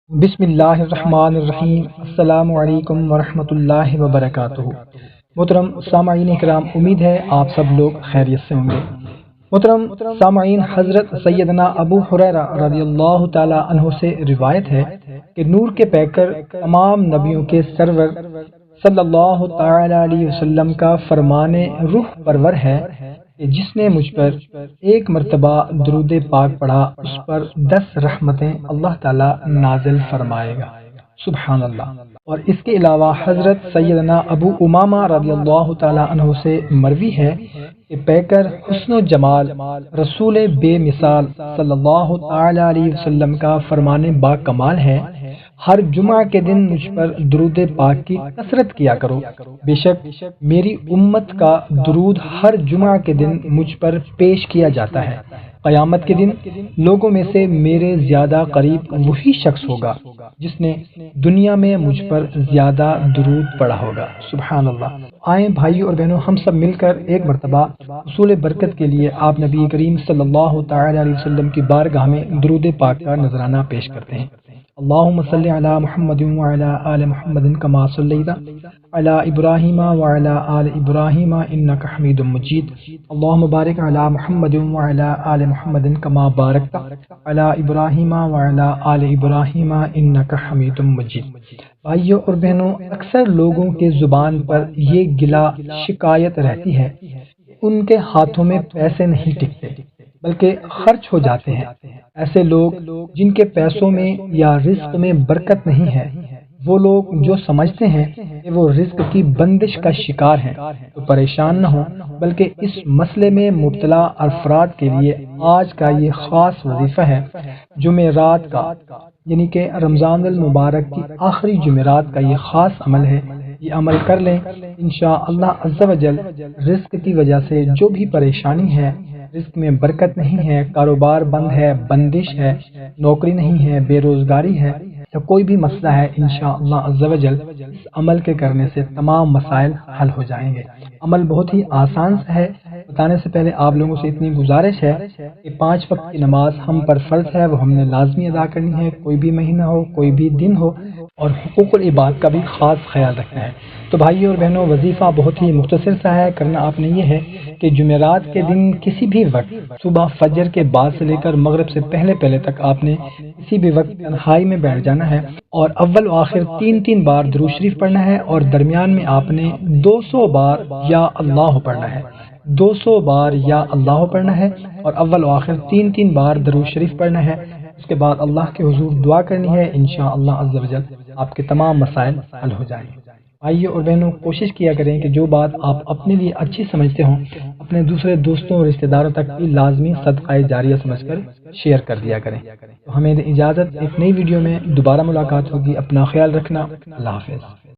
بسم الرحمن الرحیم۔ السلام علیکم ورحمۃ اللہ وبرکاتہ۔ محترم سامعین اکرام، امید ہے آپ سب لوگ خیریت سے ہوں گے۔ محترم سامعین، حضرت سیدنا ابو ہریرہ رضی اللہ تعالی عنہ سے روایت ہے کہ نور کے پیکر تمام نبیوں کے سرور صلی اللہ تعالی علیہ وسلم کا فرمان روح پرور ہے کہ جس نے مجھ پر ایک مرتبہ درود پاک پڑھا اس پر 10 رحمتیں اللہ تعالی نازل فرمائے گا۔ سبحان اللہ۔ اور اس کے علاوہ حضرت سیدنا ابو امامہ رضی اللہ تعالی عنہ سے مروی ہے کہ پیکر حسن و جمال رسول بے مثال صلی اللہ تعالی علیہ وسلم کا فرمان با کمال ہے، ہر جمعہ کے دن مجھ پر درود پاک کی کثرت کیا کرو، بے شک میری امت کا درود ہر جمعہ کے دن مجھ پر پیش کیا جاتا ہے۔ قیامت کے دن لوگوں میں سے میرے زیادہ قریب وہی شخص ہوگا جس نے دنیا میں مجھ پر زیادہ درود پڑھا ہوگا۔ سبحان اللہ۔ آئیں بھائیو اور بہنوں، ہم سب مل کر ایک مرتبہ حصول برکت کے لیے آپ نبی کریم صلی اللہ تعالی علیہ وسلم کی بارگاہ میں درود پاک کا نذرانہ پیش کرتے ہیں۔ اللہم صلی علی محمد وعلی آل محمد کما صلیت علی ابراہیم وعلی آل ابراہیم انک حمید مجید۔ اللہم بارک علی محمد وعلی آل محمد کما بارکت علی ابراہیم وعلی آل ابراہیم انک حمید مجید۔ بھائیوں اور بہنوں، اکثر لوگوں کے زبان پر یہ گلہ شکایت رہتی ہے، ان کے ہاتھوں میں پیسے نہیں ٹکتے بلکہ خرچ ہو جاتے ہیں۔ ایسے لوگ جن کے پیسوں میں یا رزق میں برکت نہیں ہے، وہ لوگ جو سمجھتے ہیں کہ وہ رزق کی بندش کا شکار ہیں، تو پریشان نہ ہوں، بلکہ اس مسئلے میں مبتلا افراد کے لیے آج کا یہ خاص وظیفہ ہے۔ جمعرات کا یعنی کہ رمضان المبارک کی آخری جمعرات کا یہ خاص عمل ہے، یہ عمل کر لیں، انشاءاللہ عز و جل رزق کی وجہ سے جو بھی پریشانی ہے، رزق میں برکت نہیں ہے، کاروبار بند ہے، بندش ہے، نوکری نہیں ہے، بے روزگاری ہے، یا کوئی بھی مسئلہ ہے، انشاءاللہ عز و جل اس عمل کے کرنے سے تمام مسائل حل ہو جائیں گے۔ عمل بہت ہی آسان سا ہے۔ بتانے سے پہلے آپ لوگوں سے اتنی گزارش ہے کہ 5 وقت کی نماز ہم پر فرض ہے، وہ ہم نے لازمی ادا کرنی ہے، کوئی بھی مہینہ ہو، کوئی بھی دن ہو، اور حقوق العباد کا بھی خاص خیال رکھنا ہے۔ تو بھائیوں اور بہنوں، وظیفہ بہت ہی مختصر سا ہے، کرنا آپ نے یہ ہے کہ جمعرات کے دن کسی بھی وقت صبح فجر کے بعد سے لے کر مغرب سے پہلے تک آپ نے کسی بھی وقت تنہائی میں بیٹھ جانا ہے اور اول و آخر 3 بار درود شریف پڑھنا ہے، اور درمیان میں آپ نے 200 بار یا اللہ پڑھنا ہے، 200 بار یا اللہ پڑھنا ہے، اور اول و آخر 3 بار درود شریف پڑھنا ہے۔ اس کے بعد اللہ کے حضور دعا کرنی ہے، انشاءاللہ عز و جل آپ کے تمام مسائل حل ہو جائیں گے۔ بھائیوں اور بہنوں، کوشش کیا کریں کہ جو بات آپ اپنے لیے اچھی سمجھتے ہوں، اپنے دوسرے دوستوں اور رشتہ داروں تک بھی لازمی صدقہ جاریہ سمجھ کر شیئر کر دیا کریں۔ تو ہمیں اجازت، ایک نئی ویڈیو میں دوبارہ ملاقات ہوگی، اپنا خیال رکھنا، اللہ حافظ۔